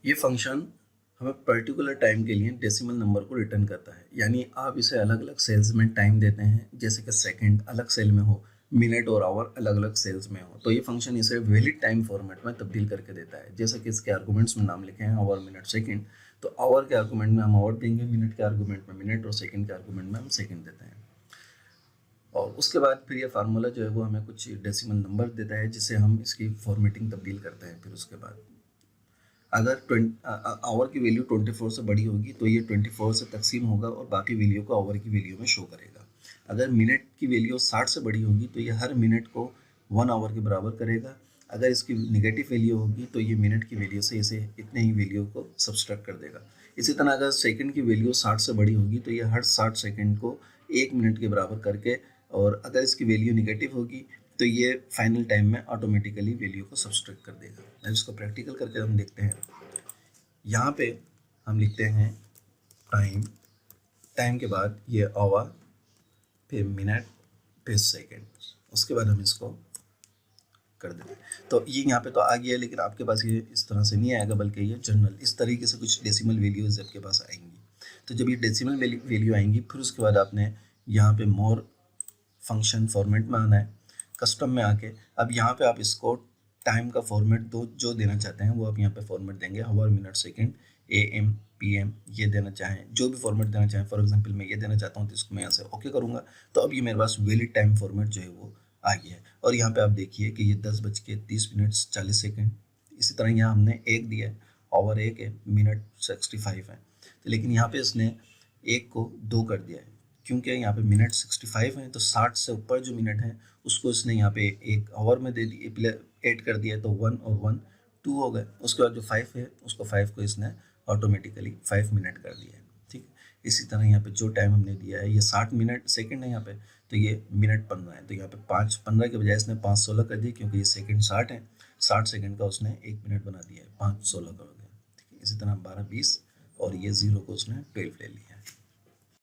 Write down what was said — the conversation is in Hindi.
ये फंक्शन हमें पर्टिकुलर टाइम के लिए डेसिमल नंबर को रिटर्न करता है, यानी आप इसे अलग अलग सेल्स में टाइम देते हैं, जैसे कि सेकंड अलग सेल में हो, मिनट और आवर अलग अलग सेल्स में हो, तो ये फंक्शन इसे वैलिड टाइम फॉर्मेट में तब्दील करके देता है। जैसे कि इसके आर्गूमेंट्स में नाम लिखे हैं आवर, मिनट, सेकंड, तो आवर के आर्गूमेंट में हम आवर देंगे, मिनट के आर्गूमेंट में मिनट और सेकंड के आर्गूमेंट में हम सेकंड देते हैं। और उसके बाद फिर ये फार्मूला जो है वो हमें कुछ डेसिमल नंबर देता है, जिसे हम इसकी फॉर्मेटिंग तब्दील करते हैं। फिर उसके बाद अगर आवर की वैल्यू 24 से बड़ी होगी तो ये 24 से तकसीम होगा और बाकी वैल्यू को आवर की वैल्यू में शो करेगा। अगर मिनट की वैल्यू 60 से बड़ी होगी तो ये हर मिनट को 1 आवर के बराबर करेगा। अगर इसकी निगेटिव वैल्यू होगी तो ये मिनट की वैल्यू से इसे इतने ही वैल्यू को सब्सट्रैक्ट कर देगा। इसी तरह अगर सेकंड की वैल्यू 60 से बड़ी होगी तो ये हर 60 सेकंड को 1 मिनट के बराबर करके, और अगर इसकी वैल्यू निगेटिव होगी तो ये फाइनल टाइम में ऑटोमेटिकली वैल्यू को सब्सट्रैक्ट कर देगा। अब इसको प्रैक्टिकल करके हम देखते हैं। यहाँ पे हम लिखते हैं टाइम, टाइम के बाद ये आवर, फिर मिनट, फिर सेकंड, उसके बाद हम इसको कर देते हैं। तो ये यहाँ पे तो आ गया, लेकिन आपके पास ये इस तरह से नहीं आएगा, बल्कि ये जनरल इस तरीके से कुछ डेसिमल वैल्यूज आपके पास आएंगी। तो जब ये डेसिमल वैल्यू आएंगी, फिर उसके बाद आपने यहाँ पे मोर फंक्शन फॉर्मेट में आना है, कस्टम में आके अब यहाँ पे आप इसको टाइम का फॉर्मेट दो जो देना चाहते हैं वो आप यहाँ पे फॉर्मेट देंगे, hour, minute, second, AM, PM, ये देना चाहें, जो भी फॉर्मेट देना चाहें। फॉर एग्जांपल मैं ये देना चाहता हूँ तो इसको मैं यहाँ से ओके करूँगा, तो अब ये मेरे पास वैलिड टाइम फॉर्मेट जो है वो आ गया है। और यहाँ पे आप देखिए कि ये 10:30 इसी तरह यहाँ हमने एक दिया है, आवर 1 है, मिनट 65 है, तो लेकिन यहाँ पे इसने 1 को 2 कर दिया है, क्योंकि यहाँ पे मिनट 65 है तो 60 से ऊपर जो मिनट है उसको इसने यहाँ पे एक आवर में दे दी, ऐड कर दिया, तो 1 और 1 2 हो गए। उसके बाद जो 5 है उसको 5 को इसने ऑटोमेटिकली 5 मिनट कर दिया है। ठीक है, इसी तरह यहाँ पे जो टाइम हमने दिया है ये 60 मिनट सेकंड है यहाँ पे, तो ये मिनट 15 है, तो यहाँ पे 5:15 के बजाय इसने 5:16 कर दिया, क्योंकि ये सेकंड 60 है, 60 सेकंड का उसने 1 मिनट बना दिया है, 5:16 का हो गया। ठीक है, इसी तरह 12:20 और ये 0 को उसने 12 ले लिया है।